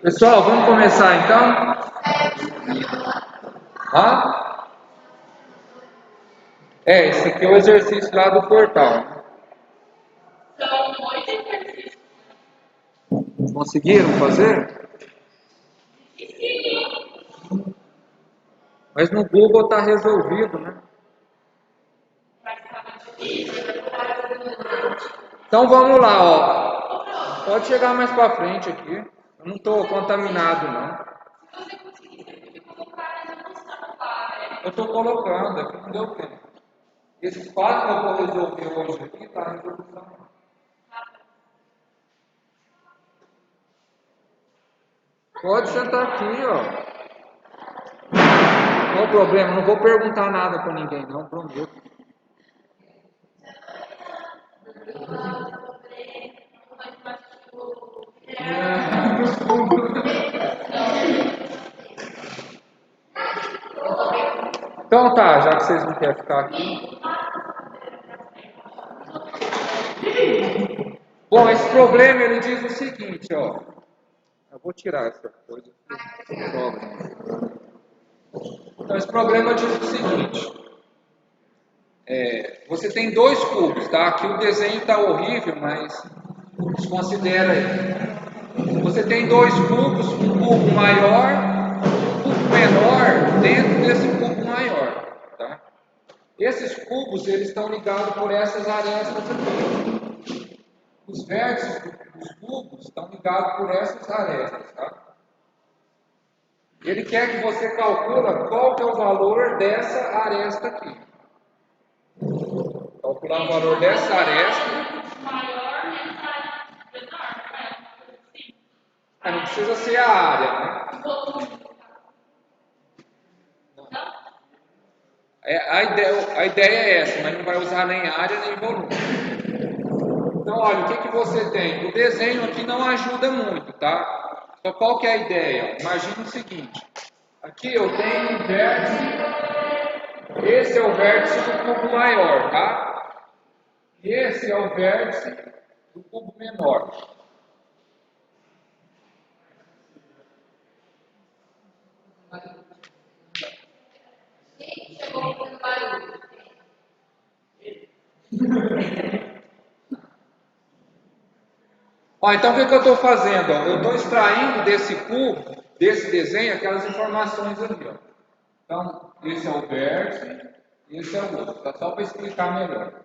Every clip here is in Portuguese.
Pessoal, vamos começar então? Hã? Esse aqui é o exercício lá do portal. Conseguiram fazer? Mas no Google está resolvido, né? Então vamos lá, ó. Pode chegar mais para frente aqui. Eu não estou contaminado, não. Eu estou colocando, aqui não deu tempo. Esses quatro que eu vou resolver hoje aqui, está a resolução. Pode sentar aqui, ó. Qual o problema? Não vou perguntar nada para ninguém, não, prometo. Então tá, já que vocês não querem ficar aqui. Bom, esse problema ele diz o seguinte, ó. Eu vou tirar essa coisa. Então esse problema diz o seguinte. Você tem dois cubos, tá? Aqui o desenho está horrível, mas desconsidera aí. Você tem dois cubos, um cubo maior e um cubo menor dentro desse cubo maior, tá? Esses cubos eles estão ligados por essas arestas aqui. Os vértices dos cubos estão ligados por essas arestas, tá? Ele quer que você calcule qual que é o valor dessa aresta aqui. Calcular o valor dessa aresta. Não precisa ser a área, né? A ideia é essa, mas não vai usar nem área nem volume. Então, olha, o que você tem? O desenho aqui não ajuda muito, tá? Então, qual que é a ideia? Imagina o seguinte. Aqui eu tenho um vértice. Esse é o vértice do cubo maior, tá? E esse é o vértice do cubo menor. Ó, então o que eu estou fazendo? Ó? Eu estou extraindo desse cubo, desse desenho, aquelas informações ali. Ó. Então, esse é o vértice, esse é o outro. Tá só para explicar melhor.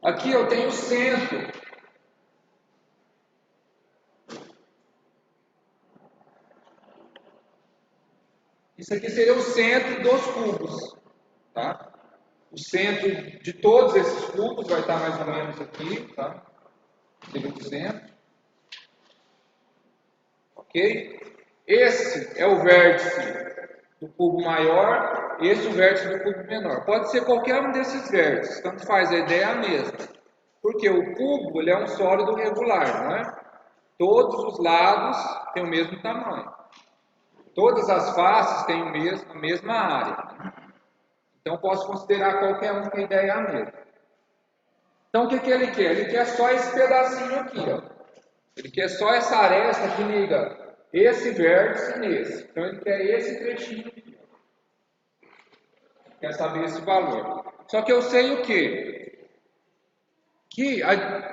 Aqui eu tenho o centro. Isso aqui seria o centro dos cubos. Tá? O centro de todos esses cubos vai estar mais ou menos aqui. Tá? Seria o centro. Ok? Esse é o vértice do cubo maior, esse é o vértice do cubo menor. Pode ser qualquer um desses vértices, tanto faz, a ideia é a mesma. Porque o cubo ele é um sólido regular, não é? Todos os lados têm o mesmo tamanho. Todas as faces têm a mesma área. Então, posso considerar qualquer um que a ideia é a mesma. Então, o que ele quer? Ele quer só esse pedacinho aqui, ó. Ele quer só essa aresta que liga esse vértice nesse. Então, ele quer esse trechinho aqui. Quer saber esse valor. Só que eu sei o quê? Que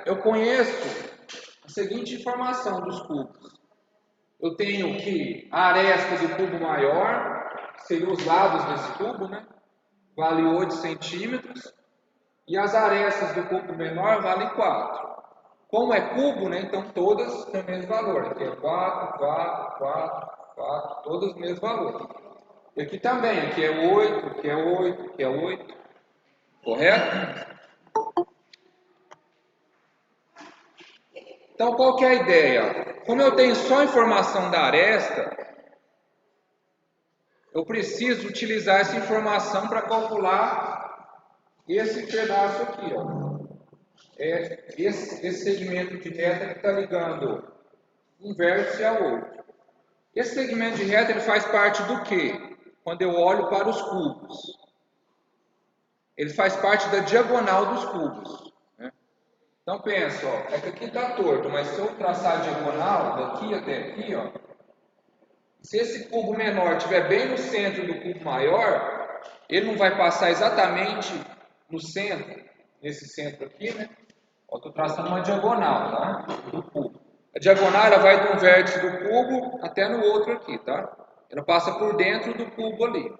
eu conheço a seguinte informação dos cubos. Eu tenho que a aresta do cubo maior, que seriam os lados desse cubo, né? Vale 8 centímetros. E as arestas do cubo menor valem 4. Como é cubo, né? Então todas têm o mesmo valor. Aqui é 4, 4, 4, 4, todas o mesmo valor. E aqui também, aqui é 8, aqui é 8, aqui é 8. Correto? Então qual que é a ideia? Como eu tenho só informação da aresta, eu preciso utilizar essa informação para calcular esse pedaço aqui, ó. Esse segmento de reta que está ligando um vértice ao outro. Esse segmento de reta ele faz parte do quê? Quando eu olho para os cubos. Ele faz parte da diagonal dos cubos. Né? Então pensa, ó, é que aqui está torto, mas se eu traçar a diagonal daqui até aqui, ó, se esse cubo menor estiver bem no centro do cubo maior, ele não vai passar exatamente no centro, nesse centro aqui, né? Estou traçando uma diagonal, tá? Do cubo. A diagonal ela vai de um vértice do cubo até no outro aqui, tá? Ela passa por dentro do cubo ali.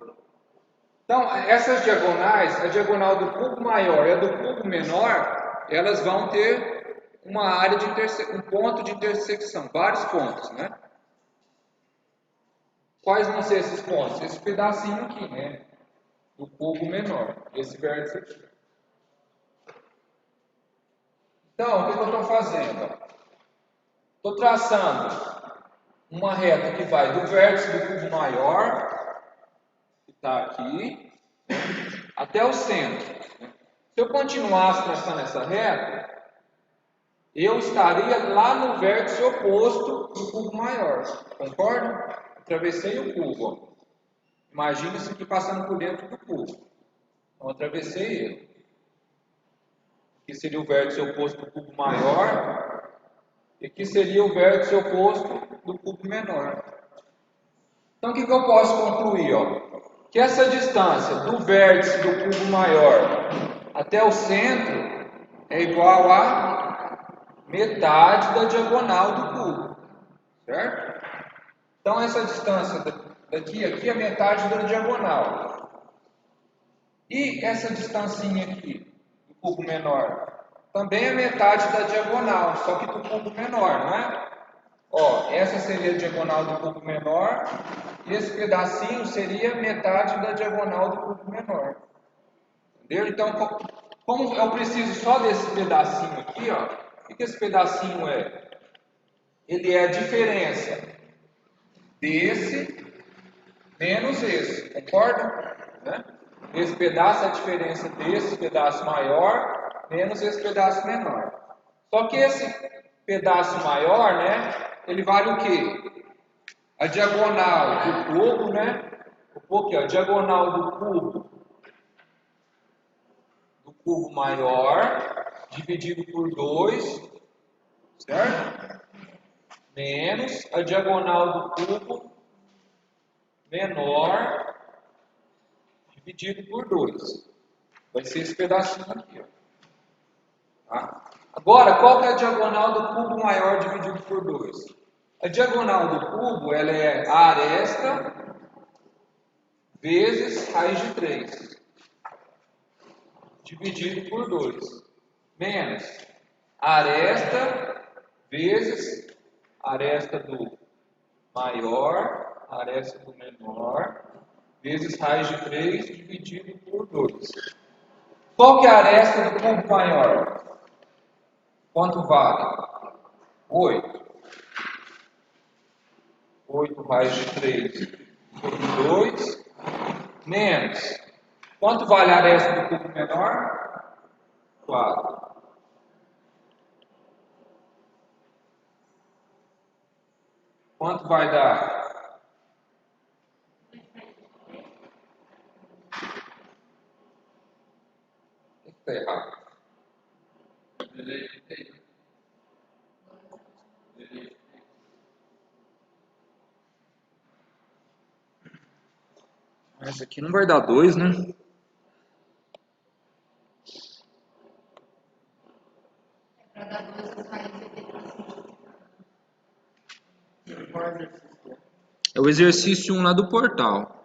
Então, essas diagonais, a diagonal do cubo maior e a do cubo menor, elas vão ter uma área de um ponto de intersecção, vários pontos, né? Quais vão ser esses pontos? Esse pedacinho aqui, né? Do cubo menor, esse vértice aqui. Então, o que eu estou fazendo? Estou traçando uma reta que vai do vértice do cubo maior, que está aqui, até o centro. Se eu continuasse traçando essa reta, eu estaria lá no vértice oposto do cubo maior. Concorda? Atravessei o cubo. Ó. Imagina isso aqui passando por dentro do cubo. Então, atravessei ele. Aqui seria o vértice oposto do cubo maior. E aqui seria o vértice oposto do cubo menor. Então, o que eu posso concluir? Ó? Que essa distância do vértice do cubo maior até o centro é igual a metade da diagonal do cubo. Certo? Então, essa distância daqui a aqui é metade da diagonal. E essa distancinha aqui, do cubo menor, também é metade da diagonal, só que do cubo menor, não é? Ó, essa seria a diagonal do cubo menor, e esse pedacinho seria metade da diagonal do cubo menor. Entendeu? Então, como eu preciso só desse pedacinho aqui, ó, o que esse pedacinho é? Ele é a diferença desse menos esse, concorda? Né? Esse pedaço é a diferença desse pedaço maior menos esse pedaço menor. Só que esse pedaço maior, né, ele vale o quê? A diagonal do cubo, né? Aqui, ó, a diagonal do cubo maior, dividido por 2, certo? Menos a diagonal do cubo menor, dividido por 2. Vai ser esse pedacinho aqui, ó. Tá? Agora, qual que é a diagonal do cubo maior dividido por 2? A diagonal do cubo, ela é a aresta vezes raiz de 3, dividido por 2, menos a aresta vezes a aresta do maior, a aresta do menor, vezes raiz de 3 dividido por 2. Qual que é a aresta do cubo maior? Quanto vale? 8. 8 raiz de 3 sobre 2, menos. Quanto vale a aresta do cubo menor? 4. Quanto vai dar? Está errado. Mas aqui não vai dar 2, né? Para dar 2 as raízes vai ter que É o exercício 1 lá do portal.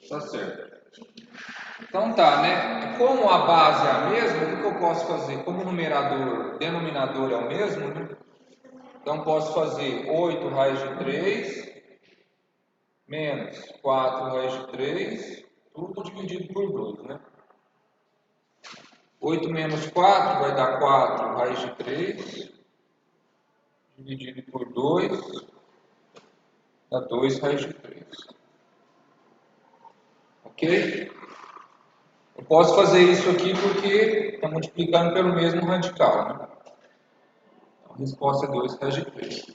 Tá certo. Então tá, né? Como a base é a mesma, o que eu posso fazer? Como o denominador é o mesmo, né? Então posso fazer 8 raiz de 3 menos 4 raiz de 3, tudo dividido por 2, né? 8 menos 4 vai dar 4 raiz de 3, dividido por 2, dá 2 raiz de 3. Ok? Eu posso fazer isso aqui porque está multiplicando pelo mesmo radical, né? Então, a resposta é 2 raiz de 3.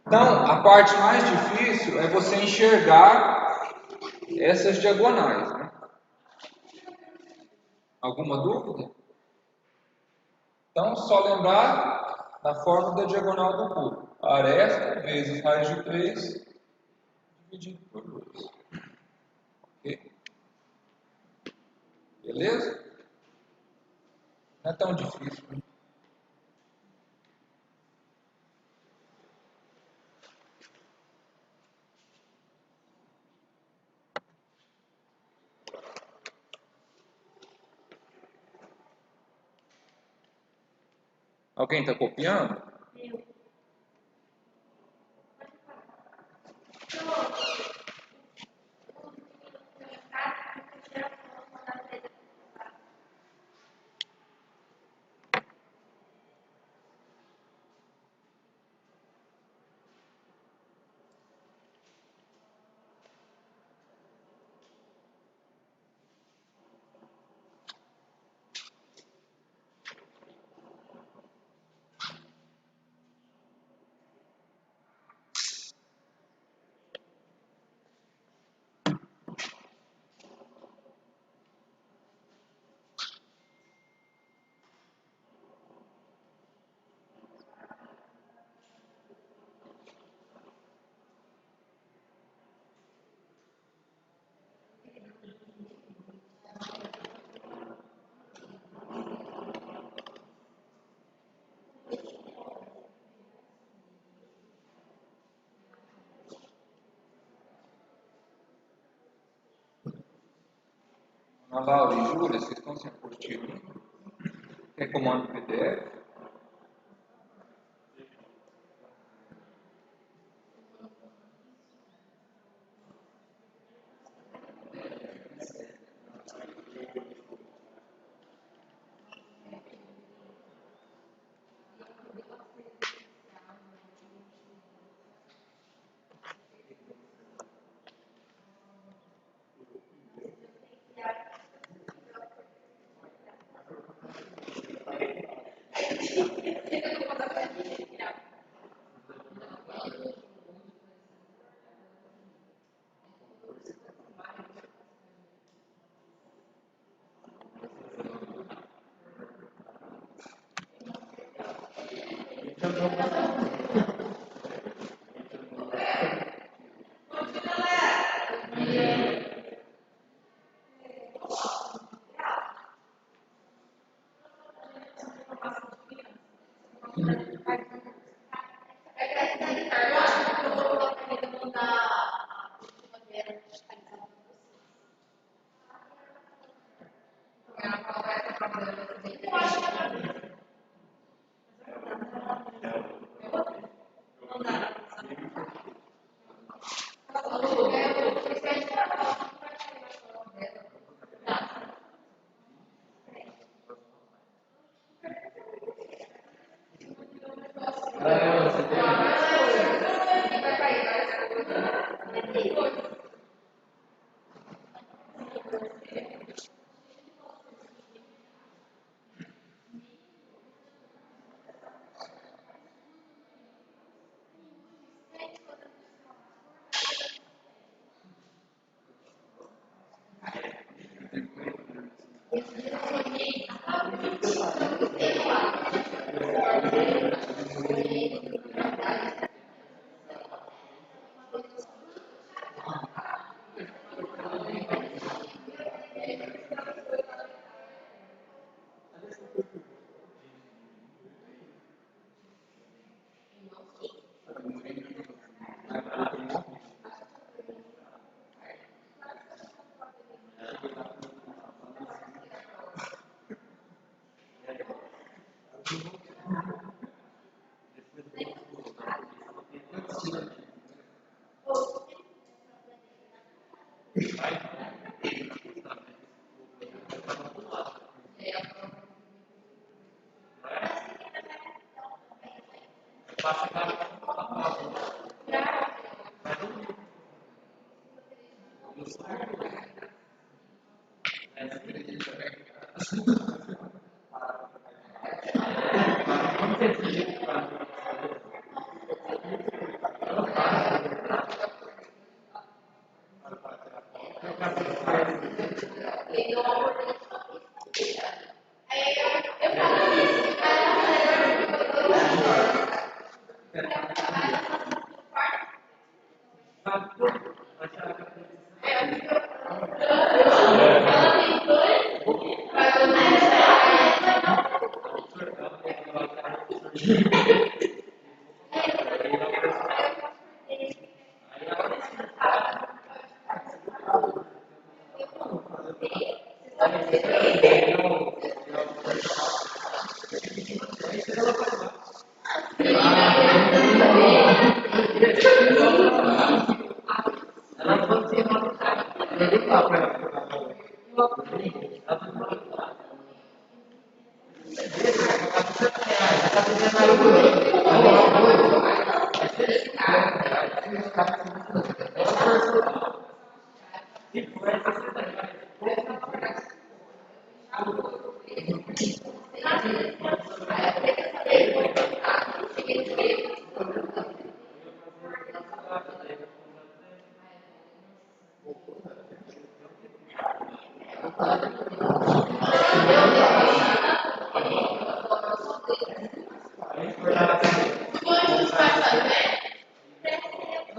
Então, a parte mais difícil é você enxergar essas diagonais, né? Alguma dúvida? Então, só lembrar da forma da diagonal do cubo. Aresta vezes raiz de 3 dividido por 2. Ok? Beleza? Não é tão difícil, né? Alguém está copiando? Ana Laura e Júlia, vocês estão se curtindo? Quer comando PDF?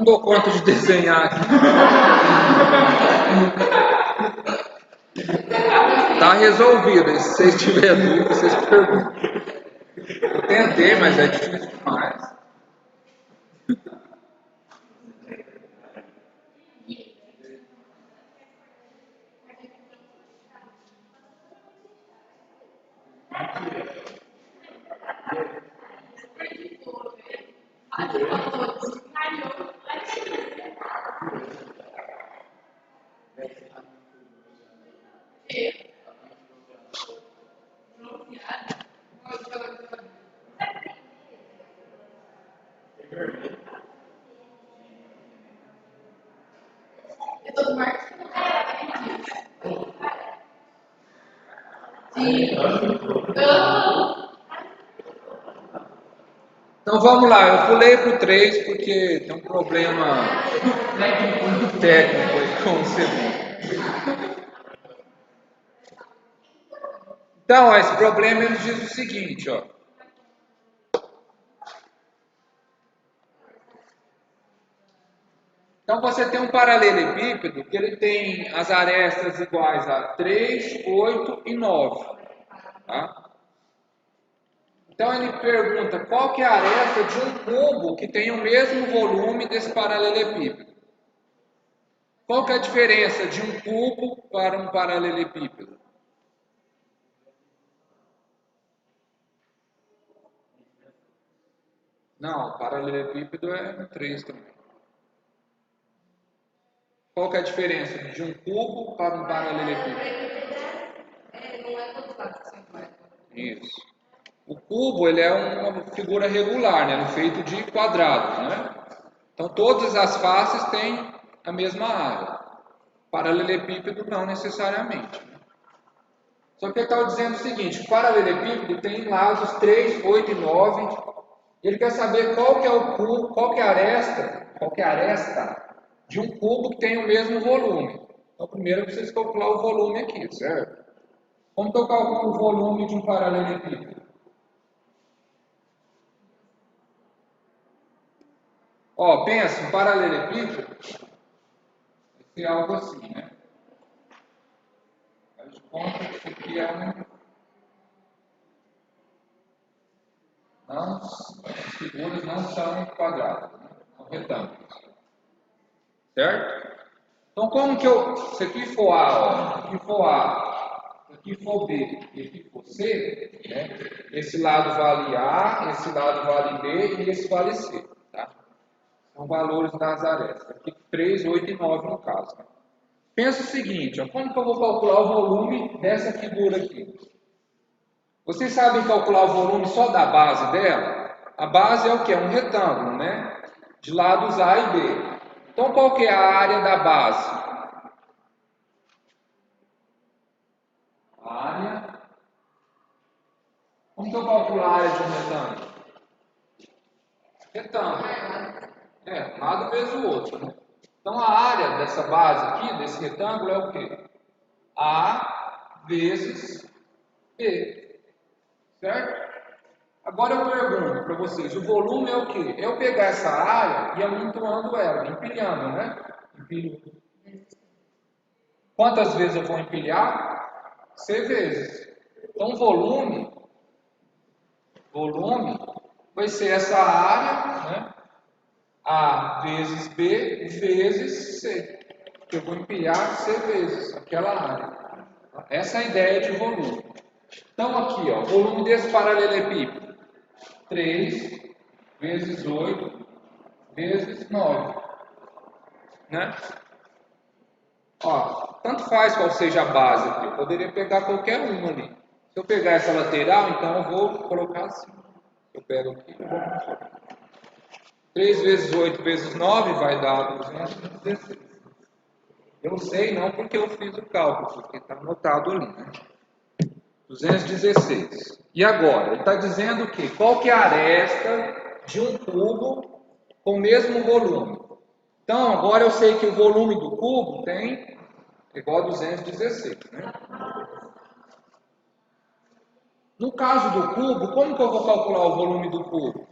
Não dou conta de desenhar aqui. Tá resolvido. E se vocês tiverem dúvida, vocês perguntam. Eu tentei, mas é difícil demais. Então vamos lá, eu pulei para o 3 porque tem um problema técnico aí com o segundo. Então, ó, esse problema ele diz o seguinte, ó. Então você tem um paralelepípedo que ele tem as arestas iguais a 3, 8 e 9. Tá? Então ele pergunta qual que é a aresta de um cubo que tem o mesmo volume desse paralelepípedo. Qual que é a diferença de um cubo para um paralelepípedo? Não, paralelepípedo é 3 também. Qual que é a diferença de um cubo para um paralelepípedo? Isso. O cubo ele é uma figura regular, né? Ele é feito de quadrados, né? Então todas as faces têm a mesma área. Paralelepípedo não necessariamente. Só que ele está dizendo o seguinte: o paralelepípedo tem lados 3, 8 e 9. Ele quer saber qual que é o cubo, qual que é a aresta de um cubo que tem o mesmo volume. Então primeiro eu preciso calcular o volume aqui, certo? Como que eu calculo o volume de um paralelepípedo? Ó, pensa, um paralelepípedo vai ser algo assim, né? Faz de conta que isso aqui é não, as figuras não são quadradas, né? São retângulos. Certo? Então, como que eu. Se aqui for A, ó, aqui for A, aqui for B e aqui for C, né? Esse lado vale A, esse lado vale B e esse vale C. Tá? São valores das arestas. Aqui 3, 8 e 9 no caso. Né? Pensa o seguinte: ó, como que eu vou calcular o volume dessa figura aqui? Vocês sabem calcular o volume só da base dela? A base é o que? É um retângulo, né? De lados A e B. Então, qual que é a área da base? Como que eu calculo a área de um retângulo? Retângulo. Um lado vezes o outro, né? Então a área dessa base aqui, desse retângulo, é o quê? A vezes B. Certo? Agora eu pergunto para vocês, o volume é o quê? É eu pegar essa área e amontoando ela, empilhando, né? Empilho. Quantas vezes eu vou empilhar? C vezes. Então volume vai ser essa área, né? A vezes B vezes C. Eu vou empilhar C vezes aquela área. Essa é a ideia de volume. Então aqui, ó, volume desse paralelepípedo. 3 vezes 8 vezes 9. Né? Ó, tanto faz qual seja a base aqui. Eu poderia pegar qualquer uma ali. Se eu pegar essa lateral, então eu vou colocar assim. Eu pego aqui. 3 vezes 8 vezes 9 vai dar 216. Eu sei não porque eu fiz o cálculo, porque está anotado ali. Né? 216. E agora? Ele está dizendo que qual que é a aresta de um cubo com o mesmo volume. Então, agora eu sei que o volume do cubo tem igual a 216. Né? No caso do cubo, como que eu vou calcular o volume do cubo?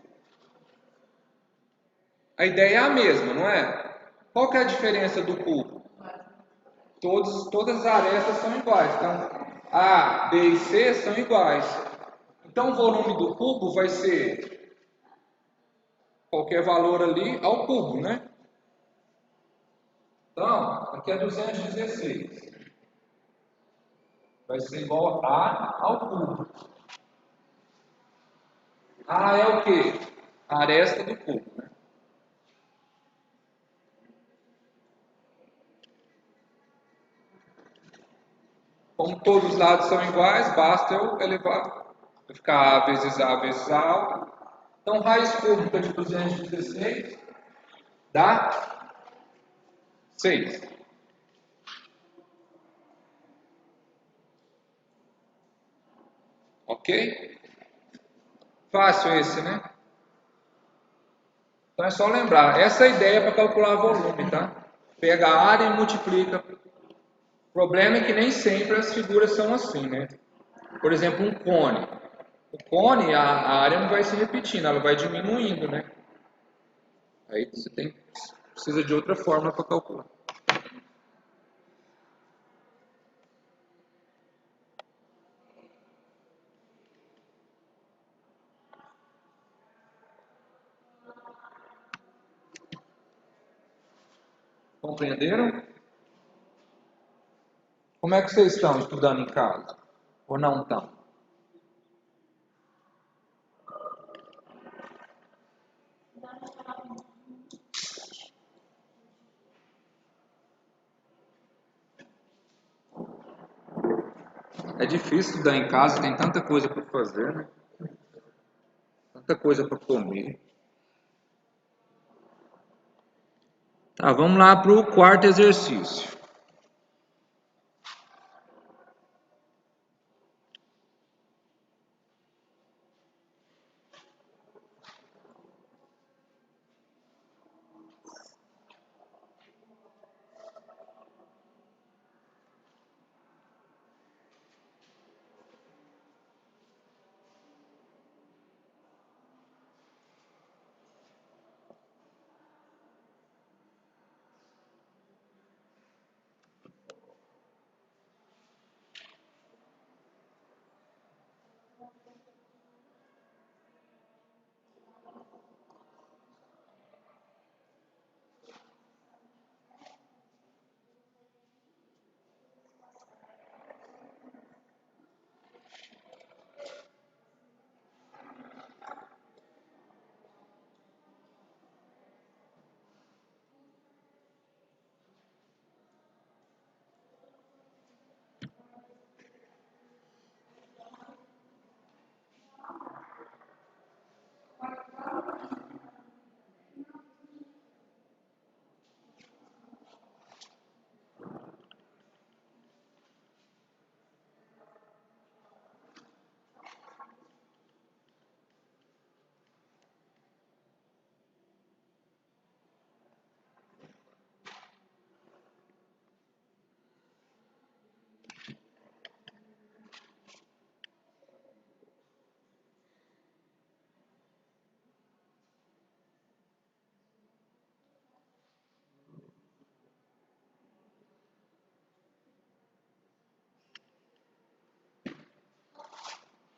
A ideia é a mesma, não é? Qual que é a diferença do cubo? Todas as arestas são iguais. Então, A, B e C são iguais. Então, o volume do cubo vai ser qualquer valor ali ao cubo, né? Então, aqui é 216. Vai ser igual a ao cubo. A é o quê? A aresta do cubo, né? Como todos os lados são iguais, basta eu elevar, vai ficar A vezes A vezes A. Então, raiz cúbica de 216 dá 6. Ok? Fácil esse, né? Então é só lembrar, essa é a ideia para calcular volume, tá? Pega a área e multiplica. O problema é que nem sempre as figuras são assim, né? Por exemplo, um cone. O cone, a área não vai se repetindo, ela vai diminuindo, né? Aí você precisa de outra forma para calcular. Compreenderam? Como é que vocês estão estudando em casa? Ou não estão? É difícil estudar em casa, tem tanta coisa para fazer, né? Tanta coisa para comer. Tá, vamos lá para o quarto exercício.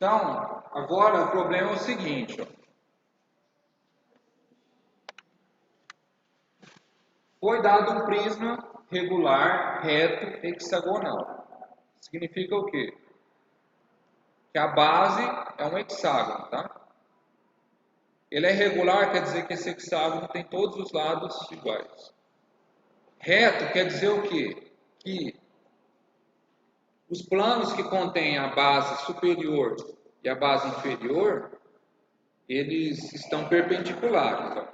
Então, agora o problema é o seguinte, ó. Foi dado um prisma regular, reto, hexagonal. Significa o quê? Que a base é um hexágono, tá? Ele é regular, quer dizer que esse hexágono tem todos os lados iguais. Reto quer dizer o quê? Que os planos que contêm a base superior e a base inferior, eles estão perpendiculares, ó.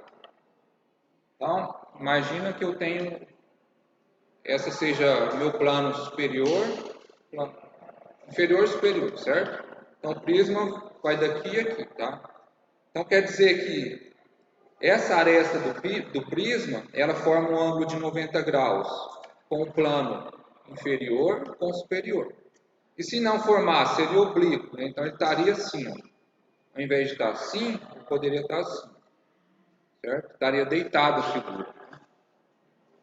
Então, imagina que eu tenho, essa seja meu plano superior, plano inferior e superior, certo? Então, o prisma vai daqui a aqui, tá? Então, quer dizer que essa aresta do prisma, ela forma um ângulo de 90 graus com o plano inferior com o superior. E se não formasse, seria oblíquo, né? Então, ele estaria assim, ó. Ao invés de estar assim, ele poderia estar assim, certo? Estaria deitado a figura.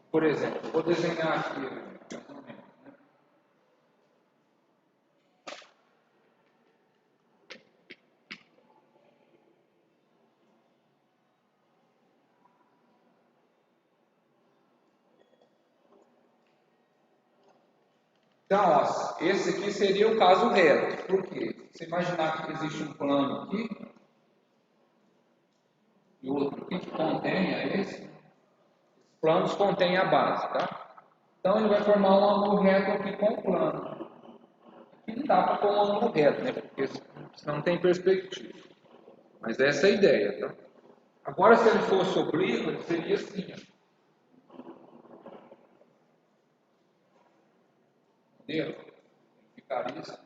Por exemplo, vou desenhar aqui, mais ou menos, né? Então, ó, esse aqui seria o caso reto. Por quê? Você imaginar que existe um plano aqui e outro aqui que contenha esse. Os planos contêm a base, tá? Então, ele vai formar um ângulo reto aqui com o plano. Aqui não dá para pôr um ângulo reto, né? Porque senão não tem perspectiva. Mas essa é a ideia, tá? Agora, se ele fosse oblíquo, ele seria assim, ó. Entendeu? Ficaria assim,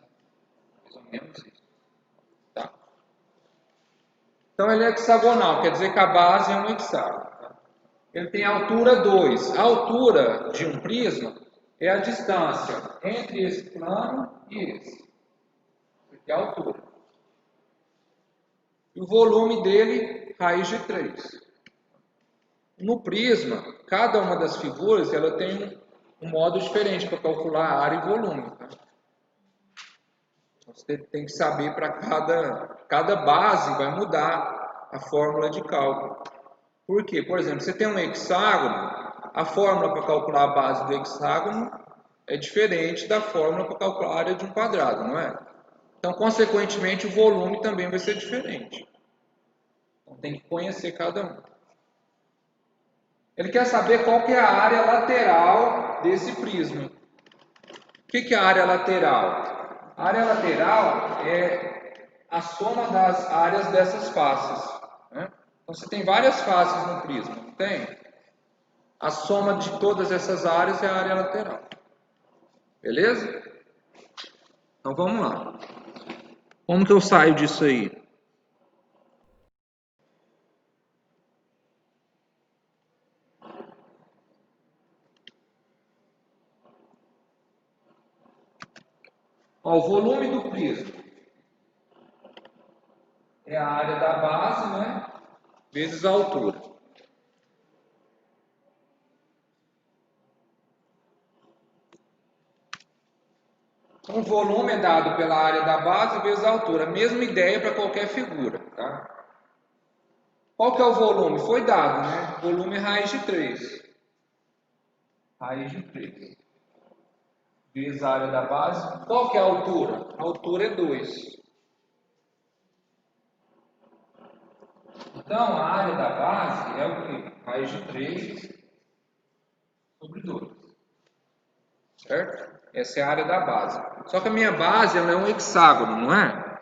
mais ou menos isso. Tá? Então, ele é hexagonal, quer dizer que a base é um hexágono. Tá? Ele tem altura 2. A altura de um prisma é a distância entre esse plano e esse. Isso aqui é a altura. E o volume dele, raiz de 3. No prisma, cada uma das figuras ela tem um modo diferente para calcular a área e volume. Tá? Você tem que saber para cada base vai mudar a fórmula de cálculo. Por quê? Por exemplo, você tem um hexágono, a fórmula para calcular a base do hexágono é diferente da fórmula para calcular a área de um quadrado, não é? Então, consequentemente, o volume também vai ser diferente. Então, tem que conhecer cada um. Ele quer saber qual que é a área lateral desse prisma. O que é a área lateral? A área lateral é a soma das áreas dessas faces. Né? Então, você tem várias faces no prisma, não tem? A soma de todas essas áreas é a área lateral. Beleza? Então, vamos lá. Como que eu saio disso aí? Ó, o volume do prisma é a área da base, né? Vezes a altura. Então, o volume é dado pela área da base vezes a altura. Mesma ideia para qualquer figura, tá? Qual que é o volume? Foi dado, né? O volume é raiz de 3. Raiz de 3. Vezes a área da base. Qual que é a altura? A altura é 2. Então, a área da base é o quê? Raiz de 3 sobre 2. Certo? Essa é a área da base. Só que a minha base ela é um hexágono, não é?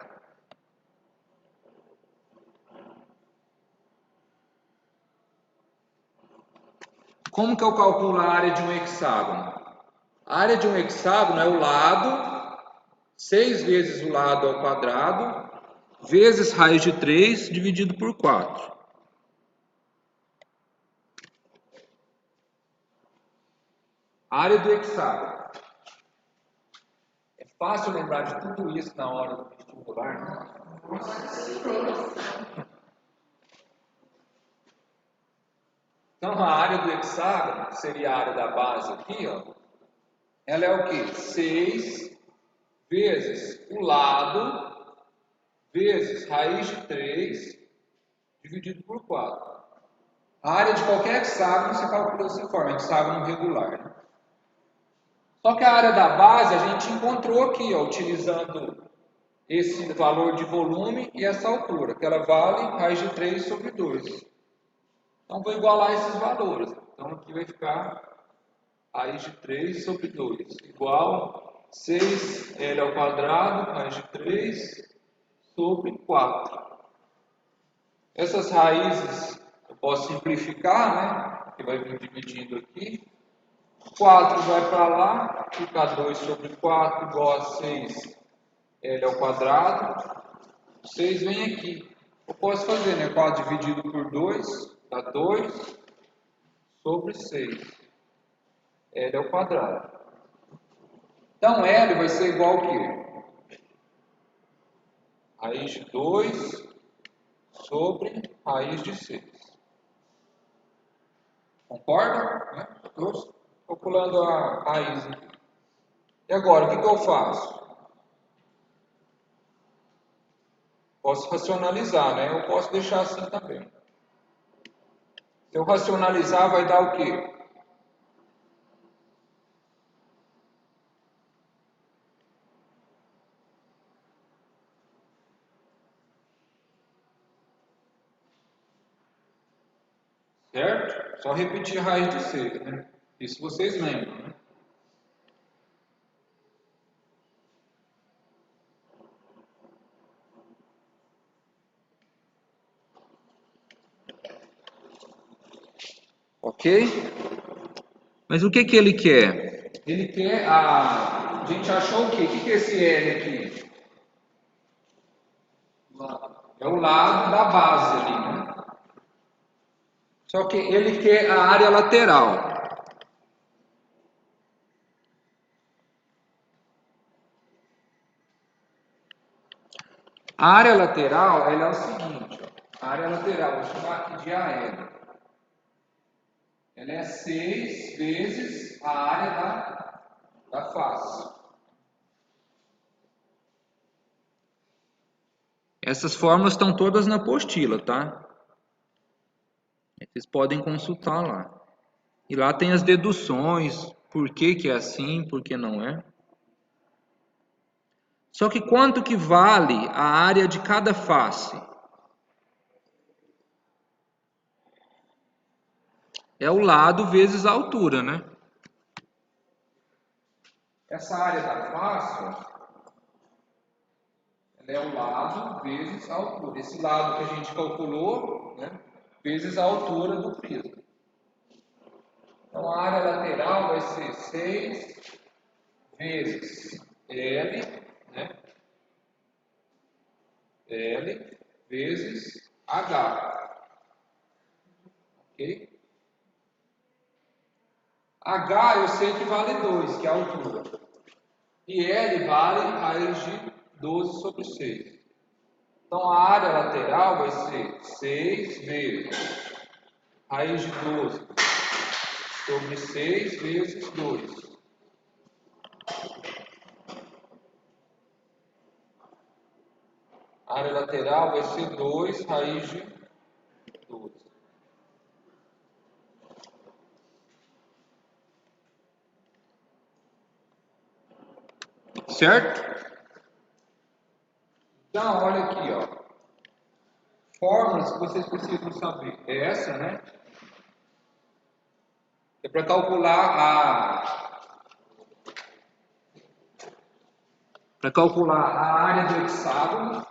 Como que eu calculo a área de um hexágono? A área de um hexágono é o lado, 6 vezes o lado ao quadrado, vezes raiz de 3 dividido por 4. Área do hexágono. É fácil lembrar de tudo isso na hora do vestibular, né? Então, a área do hexágono, que seria a área da base aqui, ó, ela é o quê? 6 vezes o lado vezes raiz de 3 dividido por 4. A área de qualquer hexágono você calcula dessa forma, hexágono regular. Né? Só que a área da base a gente encontrou aqui, ó, utilizando esse valor de volume e essa altura, que ela vale raiz de 3 sobre 2. Então, vou igualar esses valores. Então, aqui vai ficar raiz de 3 sobre 2, igual 6L ao quadrado, raiz de 3 sobre 4. Essas raízes eu posso simplificar, né? Que vai vir dividindo aqui. 4 vai para lá, fica 2 sobre 4 igual a 6L ao quadrado. 6 vem aqui. Eu posso fazer, né? 4 dividido por 2 dá 2 sobre 6. L ao quadrado. Então, L vai ser igual ao quê? Raiz de 2 sobre raiz de 6. Concorda? Estou calculando a raiz aqui. E agora, o que eu faço? Posso racionalizar, né? Eu posso deixar assim também. Se eu racionalizar, vai dar o quê? Certo? Só repetir a raiz de 6, né? Isso vocês lembram, né? Ok? Mas o que ele quer? Ele quer a... A gente achou o quê? O que é esse L aqui? É o lado da base ali, né? Só que ele quer a área lateral. A área lateral, ela é o seguinte, ó. A área lateral, vou chamar aqui de AL. Ela é 6 vezes a área da face. Essas fórmulas estão todas na apostila, tá? Vocês podem consultar lá. E lá tem as deduções, por que é assim, por que não é. Só que quanto que vale a área de cada face? É o lado vezes a altura, né? Essa área da face, ela é o lado vezes a altura. Esse lado que a gente calculou, né, vezes a altura do prisma. Então, a área lateral vai ser 6 vezes L, né? L vezes H. Ok? H eu sei que vale 2, que é a altura. E L vale raiz de 12 sobre 6. Então, a área lateral vai ser 6 vezes raiz de 12 sobre 6 vezes 2. A área lateral vai ser 2 raiz de 12. Certo? Então, olha aqui, ó. Fórmulas que vocês precisam saber. É essa, né? É para calcular a área do hexágono.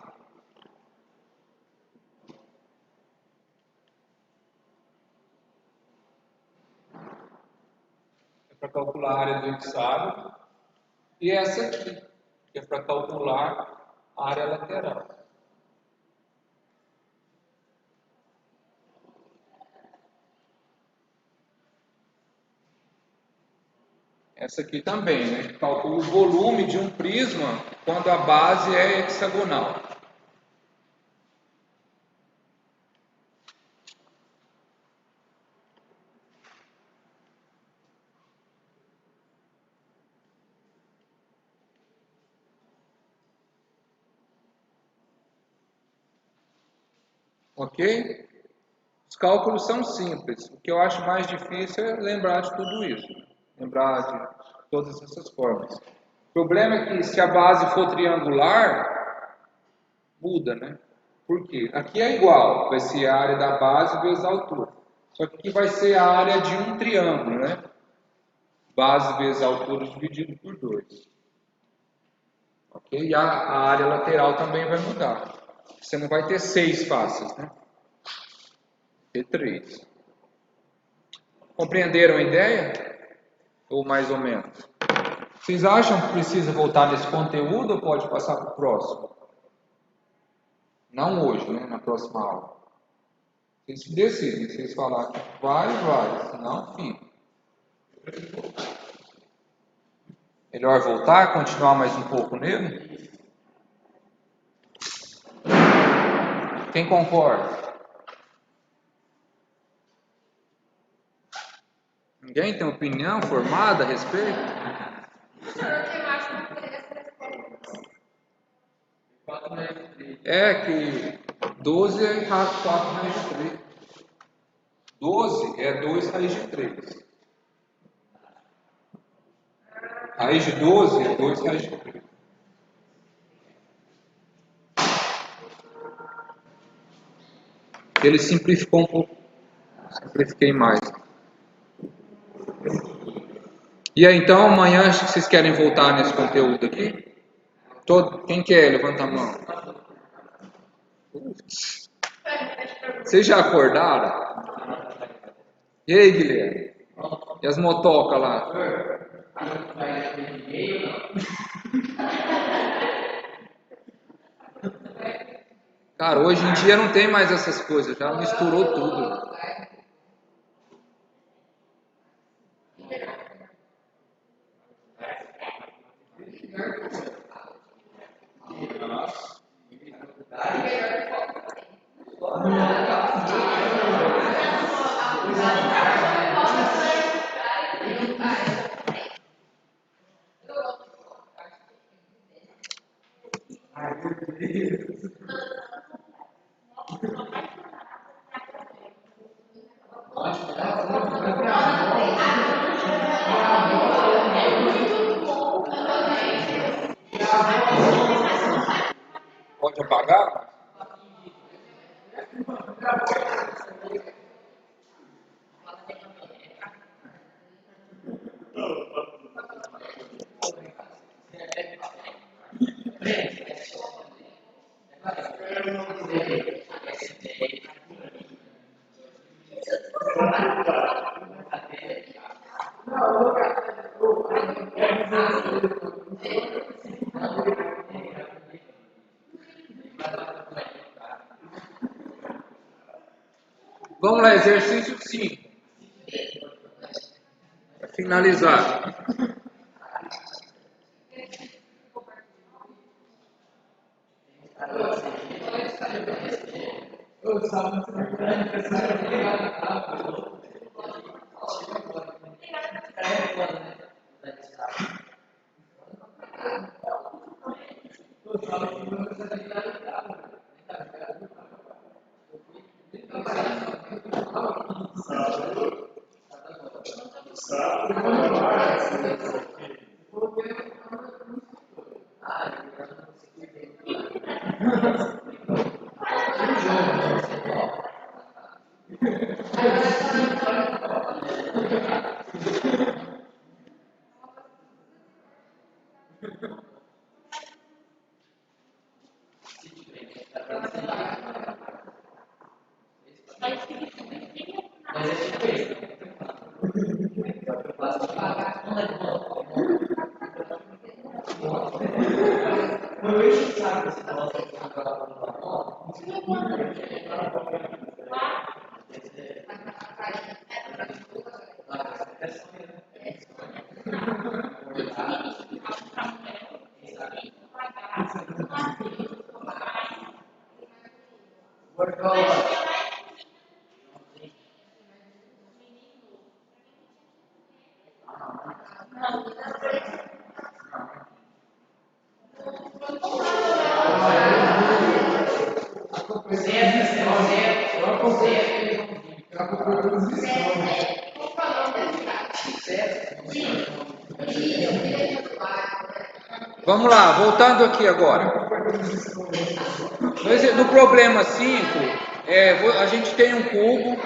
É para calcular a área do hexágono. E essa aqui, que é para calcular a área lateral. Essa aqui também, né? Calcula o volume de um prisma quando a base é hexagonal. Ok? Os cálculos são simples. O que eu acho mais difícil é lembrar de tudo isso. Lembrar de todas essas formas. O problema é que se a base for triangular, muda, né? Por quê? Aqui é igual, vai ser a área da base vezes a altura. Só que aqui vai ser a área de um triângulo, né? Base vezes a altura dividido por 2. Ok? E a área lateral também vai mudar. Você não vai ter 6 faces, né? Vai ter 3. Compreenderam a ideia? Ou mais ou menos? Vocês acham que precisa voltar nesse conteúdo ou pode passar para o próximo? Não hoje, né? Na próxima aula. Vocês se decidem. Se vocês falarem que vai. Senão, fica. Melhor voltar, continuar mais um pouco nele? Quem concorda? Ninguém tem opinião formada a respeito? É que 12 é 4 raiz de 3. 12 é 2 raiz de 3. Raiz de 12 é 2 raiz de 3. Ele simplificou um pouco. Simplifiquei mais. E aí, então, amanhã acho que vocês querem voltar nesse conteúdo aqui? Quem quer? Levanta a mão. Putz. Vocês já acordaram? E aí, Guilherme? E as motocas lá? Cara, hoje em dia não tem mais essas coisas, já misturou tudo. Pode apagar? Vamos lá, exercício 5. Para finalizar. Vamos lá, voltando aqui agora. No problema 5, a gente tem um cubo,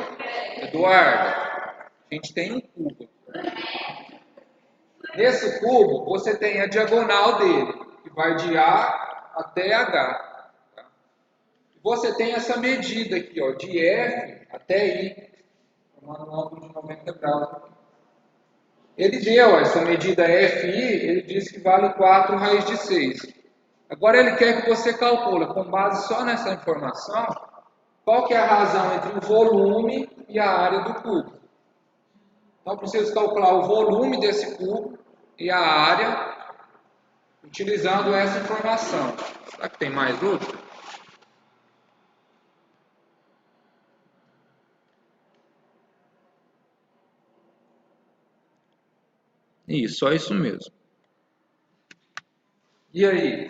Eduardo, a gente tem um cubo. Nesse cubo, você tem a diagonal dele, que vai de A até H. Tá? Você tem essa medida aqui, ó, de F até I, formando um ângulo de 90 graus. Ele deu essa medida FI, ele disse que vale 4 raiz de 6. Agora ele quer que você calcule, com base só nessa informação, qual que é a razão entre o volume e a área do cubo. Então, eu preciso calcular o volume desse cubo e a área, utilizando essa informação. Será que tem mais outra? Isso, só isso mesmo. E aí?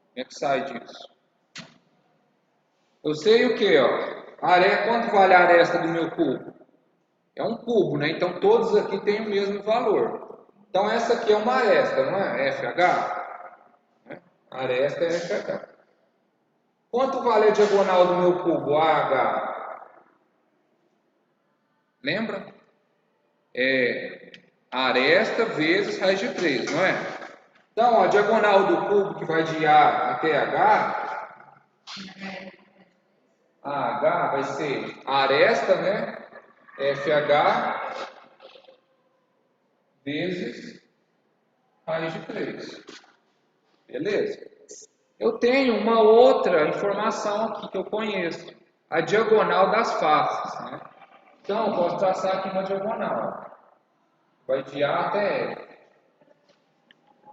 Como é que sai disso? Eu sei o que, ó. Quanto vale a aresta do meu cubo? É um cubo, né? Então todos aqui têm o mesmo valor. Então essa aqui é uma aresta, não é? FH? A aresta é FH. Quanto vale a diagonal do meu cubo? AH? Lembra? É aresta vezes raiz de 3, não é? Então, a diagonal do cubo que vai de A até H, AH vai ser a aresta, né? FH vezes raiz de 3. Beleza? Eu tenho uma outra informação aqui que eu conheço. A diagonal das faces, né? Então, eu posso traçar aqui uma diagonal. Vai de A até F.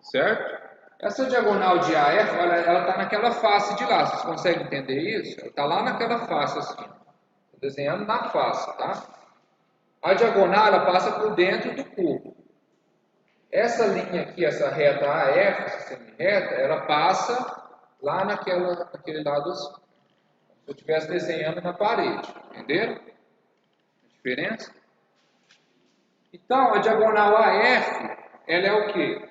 Certo? Essa diagonal de AF, ela está naquela face de lá. Vocês conseguem entender isso? Ela está lá naquela face assim. Estou desenhando na face, tá? A diagonal, ela passa por dentro do cubo. Essa linha aqui, essa reta AF, essa semi-reta, ela passa lá naquele lado assim. Se eu estivesse desenhando na parede. Entenderam? A diferença? Então, a diagonal AF, ela é o quê?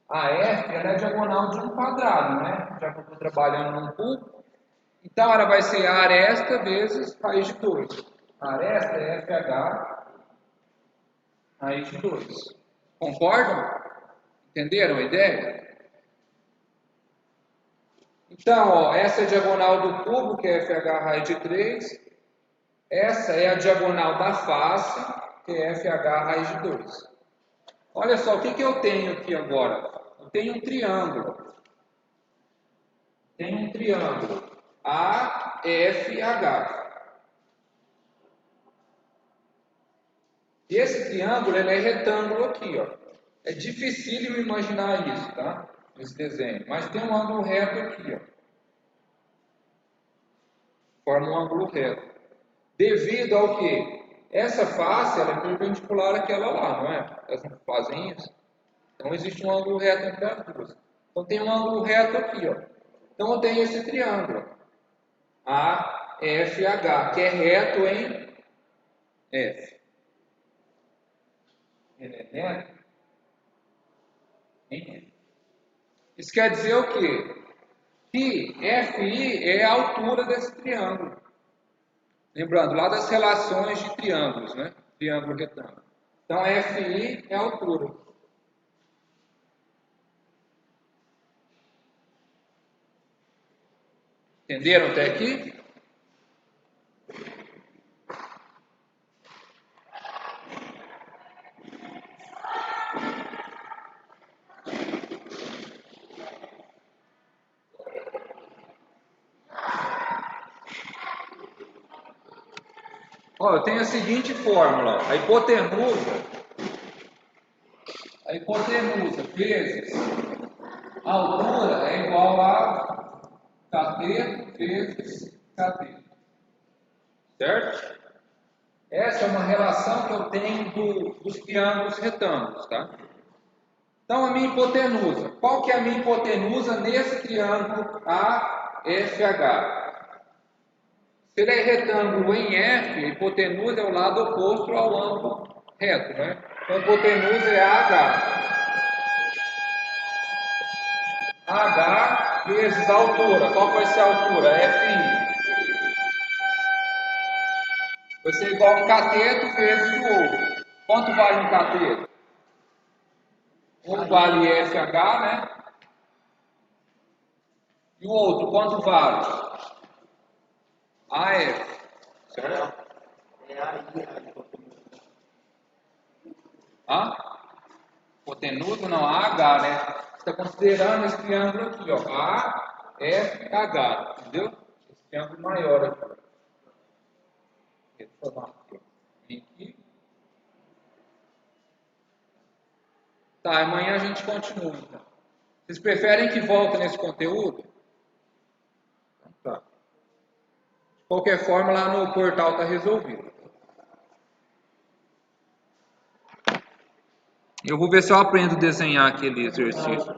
A F ela é a diagonal de um quadrado, né? Já que eu estou trabalhando num cubo. Então, ela vai ser a aresta vezes raiz de 2. A aresta é FH raiz de 2. Concordam? Entenderam a ideia? Então, ó, essa é a diagonal do cubo, que é FH raiz de 3. Essa é a diagonal da face, que é FH raiz de 2. Olha só, o que eu tenho aqui agora? Eu tenho um triângulo. Tenho um triângulo AFH. E esse triângulo ele é retângulo aqui, ó. É dificílimo imaginar isso, tá? Esse desenho. Mas tem um ângulo reto aqui, ó. Forma um ângulo reto. Devido ao que? Essa face ela é perpendicular àquela lá, não é? Elas não fazem isso. Então existe um ângulo reto entre as duas. Então tem um ângulo reto aqui, ó. Então eu tenho esse triângulo AFH, que é reto em F. Ele é reto em F. Isso quer dizer o quê? Que FI é a altura desse triângulo. Lembrando, lá das relações de triângulos, né? Triângulo retângulo. Então, FI é a altura. Entenderam até aqui? Ó, eu tenho a seguinte fórmula. A hipotenusa vezes a altura é igual a KT vezes KT. Certo? Essa é uma relação que eu tenho dos triângulos retângulos, tá? Então, a minha hipotenusa. Qual que é a minha hipotenusa nesse triângulo AFH? Se ele é retângulo em F, a hipotenusa é o lado oposto ao ângulo reto, né? Então, a hipotenusa é AH. H vezes a altura. Qual vai ser a altura? FI. Vai ser igual a um cateto vezes o outro. Quanto vale um cateto? Um vale FH, né? E o outro, quanto vale? AF. Certo? Hã? Hipotenusa não, AH, né? Você está considerando esse triângulo aqui, ó. AFH, entendeu? Esse triângulo maior aqui. Deixa eu tomar aqui, ó. Vem aqui. Tá, amanhã a gente continua, então. Vocês preferem que volte nesse conteúdo? Tá. De qualquer forma, lá no portal está resolvido. Eu vou ver se eu aprendo a desenhar aquele exercício.